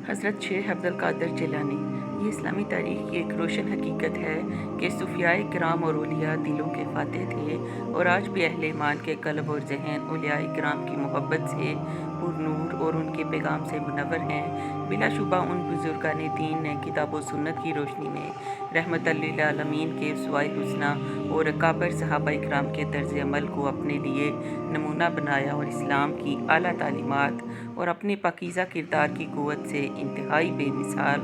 حضرت شیخ عبد القادر جیلانی۔ یہ اسلامی تاریخ کی ایک روشن حقیقت ہے کہ صوفیائے کرام اور اولیاء دلوں کے فاتح تھے اور آج بھی اہل ایمان کے قلب اور ذہن اولیاء کرام کی محبت سے پر نور اور ان کے پیغام سے منور ہیں۔ بلا شبہ ان بزرگان دین نے کتاب و سنت کی روشنی میں رحمت للعالمین کے اسوۂ حسنہ اور اکابر صحابہ کرام کے طرز عمل کو اپنے لیے نمونہ بنایا اور اسلام کی اعلیٰ تعلیمات اور اپنے پاکیزہ کردار کی قوت سے انتہائی بے مثال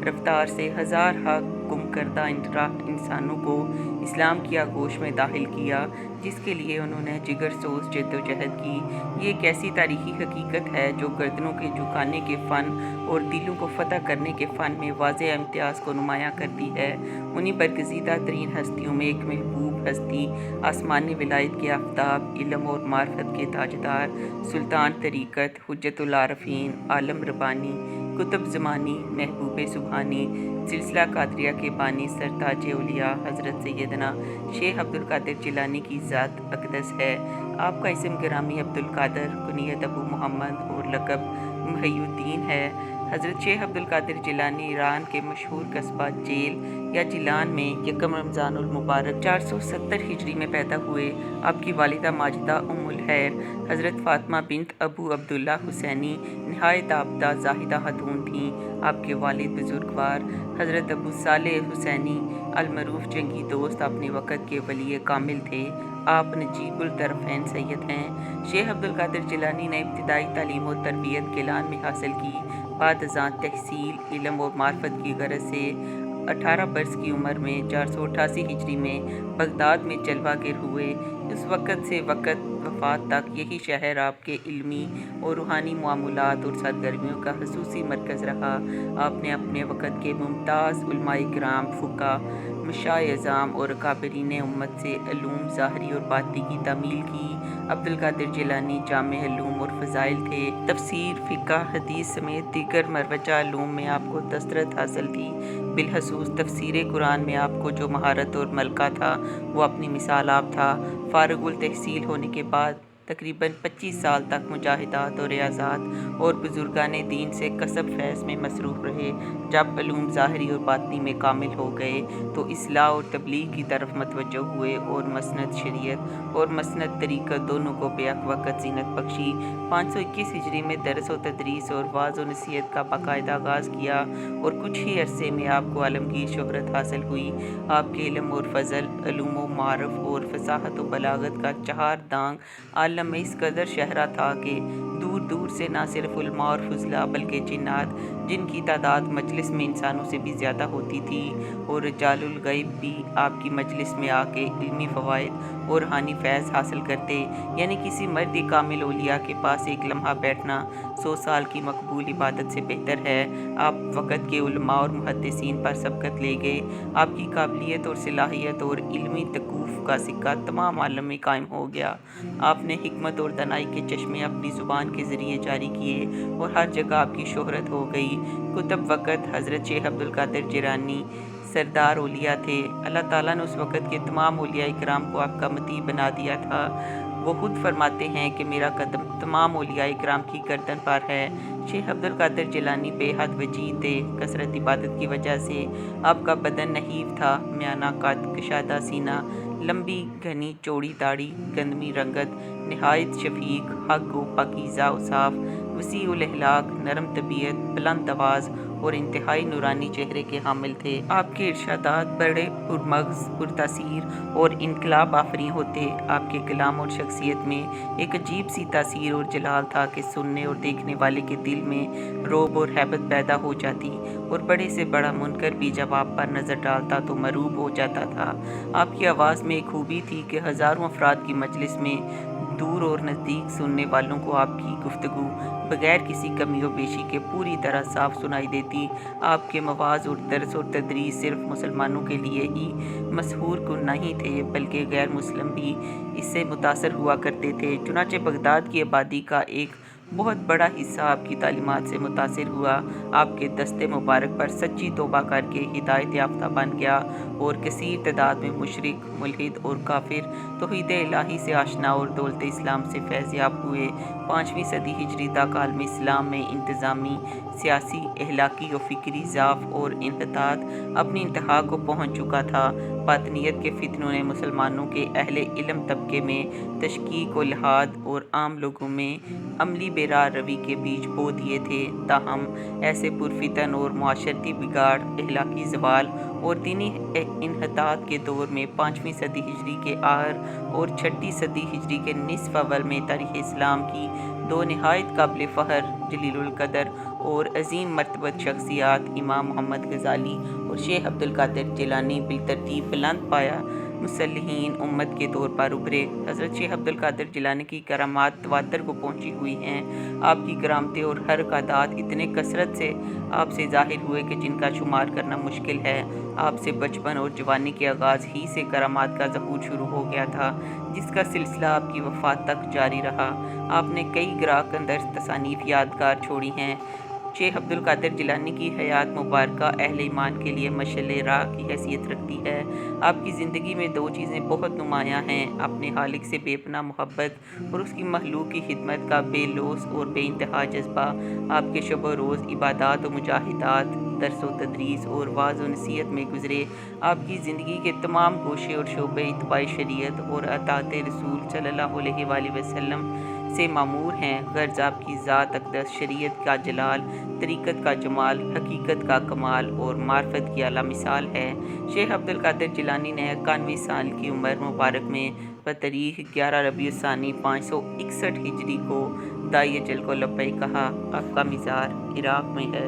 رفتار سے ہزارہا گم کردہ انسانوں کو اسلام کی آغوش میں داخل کیا، جس کے لیے انہوں نے جگر سوز جدوجہد کی۔ یہ ایک ایسی تاریخی حقیقت ہے جو گردنوں کے جھکانے کے فن اور دلوں کو فتح کرنے کے فن میں واضح امتیاز کو نمایاں کرتی ہے۔ انہی برگزیدہ ترین ہستیوں میں ایک محبوب ہستی، آسمانی ولایت کے آفتاب، علم اور معرفت کے تاجدار، سلطان طریقت، حجت العارفین، عالم ربانی، قطب زمانی، محبوب سبحانی، سلسلہ قادریہ کے بانی، سرتاج اولیاء حضرت سیدنا شیخ عبد القادر جیلانی کی ذات اقدس ہے۔ آپ کا اسم گرامی عبد القادر، کنیت ابو محمد اور لقب محی الدین ہے۔ حضرت شیخ عبد القادر جیلانی ایران کے مشہور قصبہ جیل یا جیلان میں یکم رمضان المبارک 470 ہجری میں پیدا ہوئے۔ آپ کی والدہ ماجدہ ام الخیر حضرت فاطمہ بنت ابو عبداللہ حسینی نہایت عابدہ زاہدہ خاتون تھیں۔ آپ کے والد بزرگوار حضرت ابو صالح حسینی المعروف جنگی دوست اپنے وقت کے ولی کامل تھے۔ آپ نجیب الطرفین سید ہیں۔ شیخ عبد القادر جیلانی نے ابتدائی تعلیم و تربیت گیلان میں حاصل کی۔ بعد ازاں تحصیل علم اور معرفت کی غرض سے 18 برس کی عمر میں 488 ہجری میں بغداد میں جلوہ گر ہوئے۔ اس وقت سے وفات تک یہی شہر آپ کے علمی اور روحانی معاملات اور سرگرمیوں کا خصوصی مرکز رہا۔ آپ نے اپنے وقت کے ممتاز علماء کرام، فقہا، مشائخ اعظام اور اکابرین امت سے علوم ظاہری اور باطنی کی تعمیل کی۔ عبد القادر جیلانی جامع علوم اور فضائل تھے۔ تفسیر، فقہ، حدیث سمیت دیگر مروجہ علوم میں آپ کو دسترس حاصل تھی۔ بالخصوص تفسیر قرآن میں آپ کو جو مہارت اور ملکہ تھا وہ اپنی مثال آپ تھا۔ فارغ التحصیل ہونے کے بعد تقریباً 25 سال تک مجاہدات اور ریاضات اور بزرگان دین سے کسب فیض میں مصروف رہے۔ جب علوم ظاہری اور باطنی میں کامل ہو گئے تو اصلاح اور تبلیغ کی طرف متوجہ ہوئے اور مسند شریعت اور مسند طریقت دونوں کو بیک وقت زینت بخشی۔ 521 ہجری میں درس و تدریس اور وعظ و نصیحت کا باقاعدہ آغاز کیا اور کچھ ہی عرصے میں آپ کو عالمگیر شہرت حاصل ہوئی۔ آپ کے علم اور فضل، علوم و معارف اور فصاحت و بلاغت کا چہار دانگ عالم میں اس قدر شہرا تھا کہ دور دور سے نہ صرف علماء اور فضلاء بلکہ جنات، جن کی تعداد مجلس میں انسانوں سے بھی زیادہ ہوتی تھی، اور رجال الغیب بھی آپ کی مجلس میں آ کے علمی فوائد اور روحانی فیض حاصل کرتے۔ یعنی کسی مرد کامل اولیاء کے پاس ایک لمحہ بیٹھنا 100 سال کی مقبول عبادت سے بہتر ہے۔ آپ وقت کے علماء اور محدثین پر سبقت لے گئے۔ آپ کی قابلیت اور صلاحیت اور علمی تکوف کا سکہ تمام عالم میں قائم ہو گیا۔ آپ نے حکمت اور دانائی کے چشمے اپنی زبان کے ذریعے جاری کیے اور ہر جگہ آپ کی شہرت ہو گئی۔ کتب وقت حضرت شیخ عبد القادر جیلانی سردار اولیاء تھے۔ اللہ تعالیٰ نے اس وقت کے تمام اولیاء کرام کو آپ کا مطیع بنا دیا تھا۔ وہ خود فرماتے ہیں کہ میرا قدم تمام اولیاء کرام کی گردن پر ہے۔ شیخ عبد القادر جیلانی بے حد وجید تھے۔ کثرت عبادت کی وجہ سے آپ کا بدن نحیف تھا، میانہ قد، کشادہ سینہ، لمبی گھنی چوڑی داڑھی، گندمی رنگت، نہایت شفیق، حق و پاکیزہ اوصاف، وسیع الاخلاق، نرم طبیعت، بلند آواز اور انتہائی نورانی چہرے کے حامل تھے۔ آپ کے ارشادات بڑے پرمغز، پرتاثیر اور انقلاب آفریں ہوتے۔ آپ کے کلام اور شخصیت میں ایک عجیب سی تاثیر اور جلال تھا کہ سننے اور دیکھنے والے کے دل میں رعب اور ہیبت پیدا ہو جاتی، اور بڑے سے بڑا منکر بھی جب آپ پر نظر ڈالتا تو مرعوب ہو جاتا تھا۔ آپ کی آواز میں ایک خوبی تھی کہ ہزاروں افراد کی مجلس میں دور اور نزدیک سننے والوں کو آپ کی گفتگو بغیر کسی کمی و بیشی کے پوری طرح صاف سنائی دیتی۔ آپ کے مواعظ اور درس اور تدریس صرف مسلمانوں کے لیے ہی مسحور کن نہیں تھے بلکہ غیر مسلم بھی اس سے متاثر ہوا کرتے تھے۔ چنانچہ بغداد کی آبادی کا ایک بہت بڑا حصہ آپ کی تعلیمات سے متاثر ہوا۔ آپ کے دست مبارک پر سچی توبہ کر کے ہدایت یافتہ بن گیا اور کثیر تعداد میں مشرک، ملحد اور کافر توحید الہی سے آشنا اور دولت اسلام سے فیض یاب ہوئے۔ 5ویں صدی ہجری تک عالم اسلام میں انتظامی، سیاسی، اخلاقی و فکری ضعف اور انحطاط اپنی انتہا کو پہنچ چکا تھا۔ باطنیت کے فتنوں نے مسلمانوں کے اہل علم طبقے میں تشکیک و الحاد اور عام لوگوں میں عملی بے راہ روی کے بیج بو دیے تھے۔ تاہم ایسے پرفتن اور معاشرتی بگاڑ، اخلاقی زوال اور دینی انحطاط کے دور میں 5ویں صدی ہجری کے آخر اور 6ٹھی صدی ہجری کے نصف اول میں تاریخ اسلام کی دو نہایت قابل فخر، جلیل القدر اور عظیم مرتبت شخصیات امام محمد غزالی اور شیخ عبد القادر جیلانی بالترتیب بلند پایہ مصلحین امت کے طور پر ابھرے۔ حضرت شیخ عبد القادر جیلانی کی کرامات تواتر کو پہنچی ہوئی ہیں۔ آپ کی کرامتیں اور حرکات اتنے کثرت سے آپ سے ظاہر ہوئے کہ جن کا شمار کرنا مشکل ہے۔ آپ سے بچپن اور جوانی کے آغاز ہی سے کرامات کا ظہور شروع ہو گیا تھا، جس کا سلسلہ آپ کی وفات تک جاری رہا۔ آپ نے کئی گراں اندر تصانیف یادگار چھوڑی ہیں۔ شیخ عبد القادر جیلانی کی حیات مبارکہ اہل ایمان کے لیے مشعل راہ کی حیثیت رکھتی ہے۔ آپ کی زندگی میں دو چیزیں بہت نمایاں ہیں: اپنے خالق سے بے پناہ محبت اور اس کی مخلوق کی خدمت کا بے لوث اور بے انتہا جذبہ۔ آپ کے شب و روز عبادات و مجاہدات، درس و تدریس اور وعظ و نصیحت میں گزرے۔ آپ کی زندگی کے تمام گوشے اور شعبے اتباع شریعت اور اطاعت رسول صلی اللہ علیہ وآلہ وسلم سے معمور ہیں۔ غرض آپ کی ذات اقدس، شریعت کا جلال، طریقت کا جمال، حقیقت کا کمال اور معرفت کی اعلیٰ مثال ہے۔ شیخ عبد القادر جیلانی نے 91 سال کی عمر مبارک میں بتاریخ 11 ربیع الثانی 561 ہجری کو داعی اجل کو لبیک کہا۔ آپ کا مزار عراق میں ہے۔